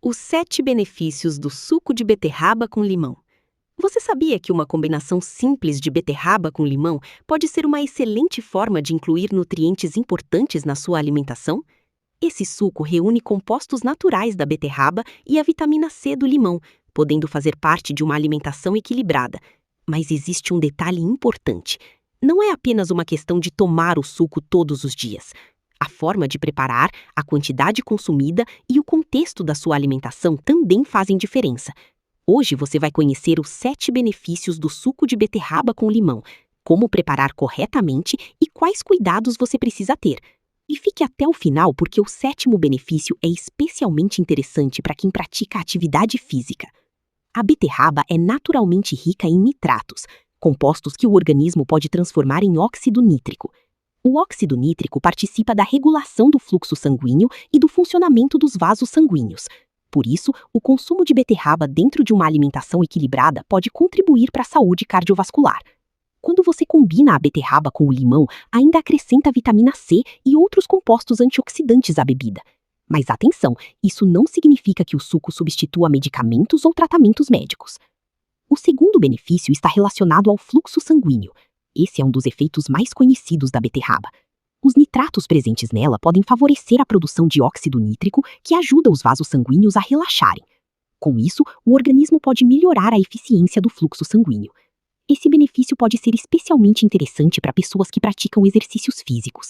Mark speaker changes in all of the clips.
Speaker 1: Os 7 benefícios do suco de beterraba com limão. Você sabia que uma combinação simples de beterraba com limão pode ser uma excelente forma de incluir nutrientes importantes na sua alimentação? Esse suco reúne compostos naturais da beterraba e a vitamina C do limão, podendo fazer parte de uma alimentação equilibrada. Mas existe um detalhe importante. Não é apenas uma questão de tomar o suco todos os dias. A forma de preparar, a quantidade consumida e o contexto da sua alimentação também fazem diferença. Hoje você vai conhecer os 7 benefícios do suco de beterraba com limão, como preparar corretamente e quais cuidados você precisa ter. E fique até o final porque o 7º benefício é especialmente interessante para quem pratica atividade física. A beterraba é naturalmente rica em nitratos, compostos que o organismo pode transformar em óxido nítrico. O óxido nítrico participa da regulação do fluxo sanguíneo e do funcionamento dos vasos sanguíneos. Por isso, o consumo de beterraba dentro de uma alimentação equilibrada pode contribuir para a saúde cardiovascular. Quando você combina a beterraba com o limão, ainda acrescenta vitamina C e outros compostos antioxidantes à bebida. Mas atenção, isso não significa que o suco substitua medicamentos ou tratamentos médicos. O segundo benefício está relacionado ao fluxo sanguíneo. Esse é um dos efeitos mais conhecidos da beterraba. Os nitratos presentes nela podem favorecer a produção de óxido nítrico, que ajuda os vasos sanguíneos a relaxarem. Com isso, o organismo pode melhorar a eficiência do fluxo sanguíneo. Esse benefício pode ser especialmente interessante para pessoas que praticam exercícios físicos.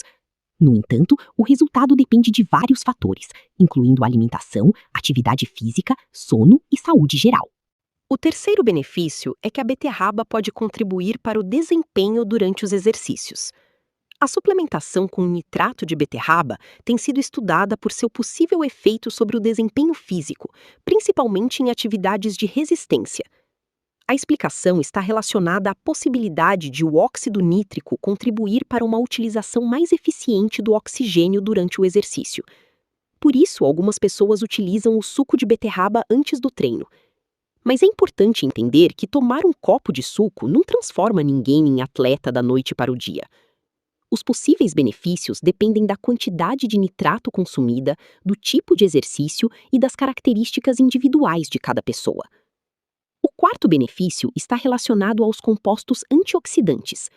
Speaker 1: No entanto, o resultado depende de vários fatores, incluindo alimentação, atividade física, sono e saúde geral. O terceiro benefício é que a beterraba pode contribuir para o desempenho durante os exercícios. A suplementação com nitrato de beterraba tem sido estudada por seu possível efeito sobre o desempenho físico, principalmente em atividades de resistência. A explicação está relacionada à possibilidade de o óxido nítrico contribuir para uma utilização mais eficiente do oxigênio durante o exercício. Por isso, algumas pessoas utilizam o suco de beterraba antes do treino. Mas é importante entender que tomar um copo de suco não transforma ninguém em atleta da noite para o dia. Os possíveis benefícios dependem da quantidade de nitrato consumida, do tipo de exercício e das características individuais de cada pessoa. O quarto benefício está relacionado aos compostos antioxidantes.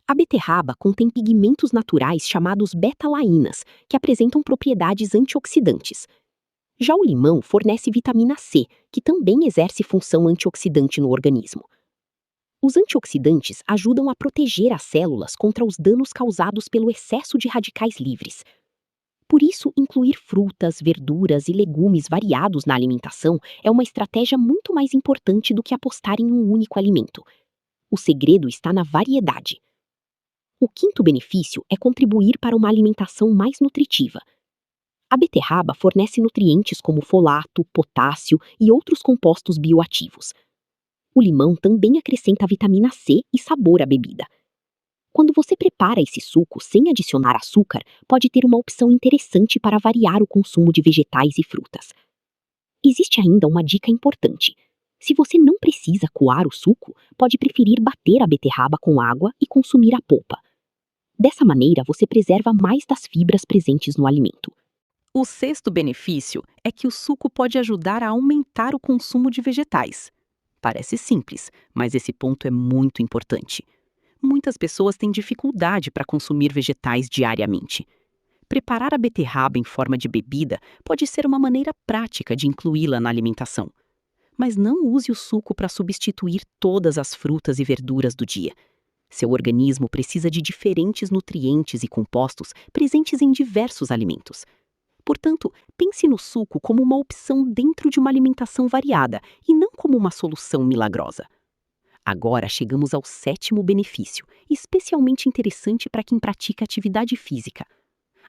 Speaker 1: A beterraba contém pigmentos naturais chamados beta-laínas, que apresentam propriedades antioxidantes. Já o limão fornece vitamina C, que também exerce função antioxidante no organismo. Os antioxidantes ajudam a proteger as células contra os danos causados pelo excesso de radicais livres. Por isso, incluir frutas, verduras e legumes variados na alimentação é uma estratégia muito mais importante do que apostar em um único alimento. O segredo está na variedade. O quinto benefício é contribuir para uma alimentação mais nutritiva. A beterraba fornece nutrientes como folato, potássio e outros compostos bioativos. O limão também acrescenta vitamina C e sabor à bebida. Quando você prepara esse suco sem adicionar açúcar, pode ter uma opção interessante para variar o consumo de vegetais e frutas. Existe ainda uma dica importante. Se você não precisa coar o suco, pode preferir bater a beterraba com água e consumir a polpa. Dessa maneira, você preserva mais das fibras presentes no alimento. O sexto benefício é que o suco pode ajudar a aumentar o consumo de vegetais. Parece simples, mas esse ponto é muito importante. Muitas pessoas têm dificuldade para consumir vegetais diariamente. Preparar a beterraba em forma de bebida pode ser uma maneira prática de incluí-la na alimentação. Mas não use o suco para substituir todas as frutas e verduras do dia. Seu organismo precisa de diferentes nutrientes e compostos presentes em diversos alimentos. Portanto, pense no suco como uma opção dentro de uma alimentação variada e não como uma solução milagrosa. Agora chegamos ao 7º benefício, especialmente interessante para quem pratica atividade física.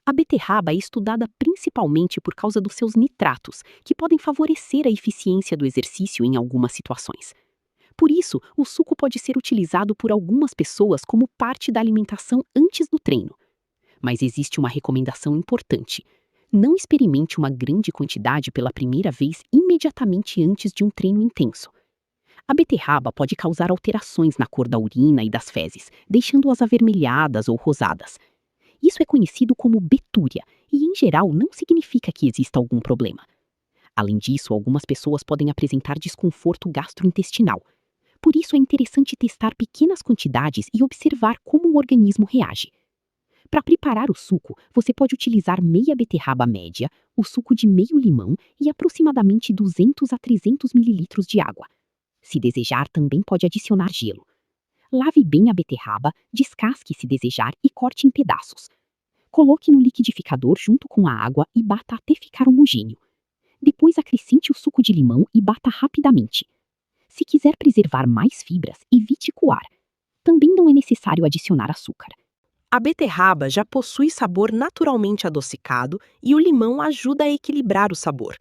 Speaker 1: A beterraba é estudada principalmente por causa dos seus nitratos, que podem favorecer a eficiência do exercício em algumas situações. Por isso, o suco pode ser utilizado por algumas pessoas como parte da alimentação antes do treino. Mas existe uma recomendação importante. Não experimente uma grande quantidade pela primeira vez imediatamente antes de um treino intenso. A beterraba pode causar alterações na cor da urina e das fezes, deixando-as avermelhadas ou rosadas. Isso é conhecido como betúria e, em geral, não significa que exista algum problema. Além disso, algumas pessoas podem apresentar desconforto gastrointestinal. Por isso é interessante testar pequenas quantidades e observar como o organismo reage. Para preparar o suco, você pode utilizar meia beterraba média, o suco de meio limão e aproximadamente 200 a 300 ml de água. Se desejar, também pode adicionar gelo. Lave bem a beterraba, descasque se desejar e corte em pedaços. Coloque no liquidificador junto com a água e bata até ficar homogêneo. Depois acrescente o suco de limão e bata rapidamente. Se quiser preservar mais fibras, evite coar. Também não é necessário adicionar açúcar. A beterraba já possui sabor naturalmente adocicado e o limão ajuda a equilibrar o sabor.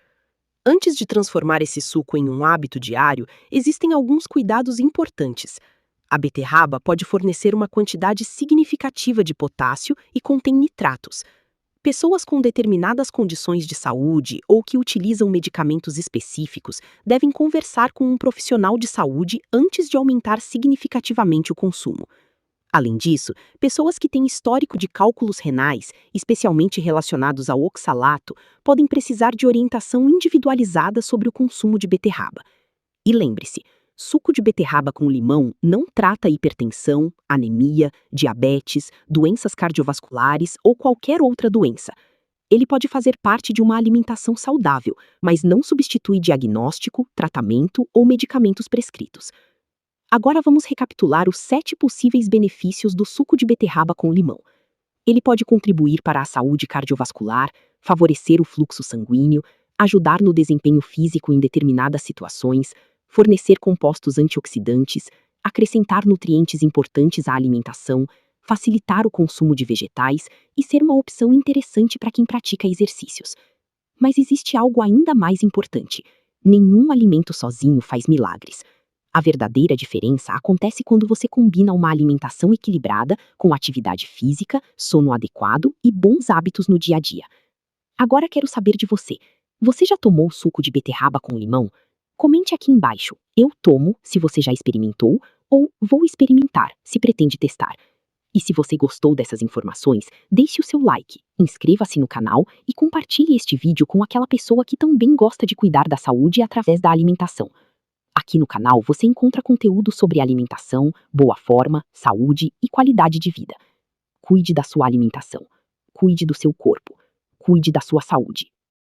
Speaker 1: Antes de transformar esse suco em um hábito diário, existem alguns cuidados importantes. A beterraba pode fornecer uma quantidade significativa de potássio e contém nitratos. Pessoas com determinadas condições de saúde ou que utilizam medicamentos específicos devem conversar com um profissional de saúde antes de aumentar significativamente o consumo. Além disso, pessoas que têm histórico de cálculos renais, especialmente relacionados ao oxalato, podem precisar de orientação individualizada sobre o consumo de beterraba. E lembre-se, suco de beterraba com limão não trata hipertensão, anemia, diabetes, doenças cardiovasculares ou qualquer outra doença. Ele pode fazer parte de uma alimentação saudável, mas não substitui diagnóstico, tratamento ou medicamentos prescritos. Agora vamos recapitular os 7 possíveis benefícios do suco de beterraba com limão. Ele pode contribuir para a saúde cardiovascular, favorecer o fluxo sanguíneo, ajudar no desempenho físico em determinadas situações, fornecer compostos antioxidantes, acrescentar nutrientes importantes à alimentação, facilitar o consumo de vegetais e ser uma opção interessante para quem pratica exercícios. Mas existe algo ainda mais importante: nenhum alimento sozinho faz milagres. A verdadeira diferença acontece quando você combina uma alimentação equilibrada com atividade física, sono adequado e bons hábitos no dia a dia. Agora quero saber de você. Você já tomou suco de beterraba com limão? Comente aqui embaixo. Eu tomo, se você já experimentou, ou vou experimentar, se pretende testar. E se você gostou dessas informações, deixe o seu like, inscreva-se no canal e compartilhe este vídeo com aquela pessoa que também gosta de cuidar da saúde através da alimentação. Aqui no canal você encontra conteúdo sobre alimentação, boa forma, saúde e qualidade de vida. Cuide da sua alimentação. Cuide do seu corpo. Cuide da sua saúde.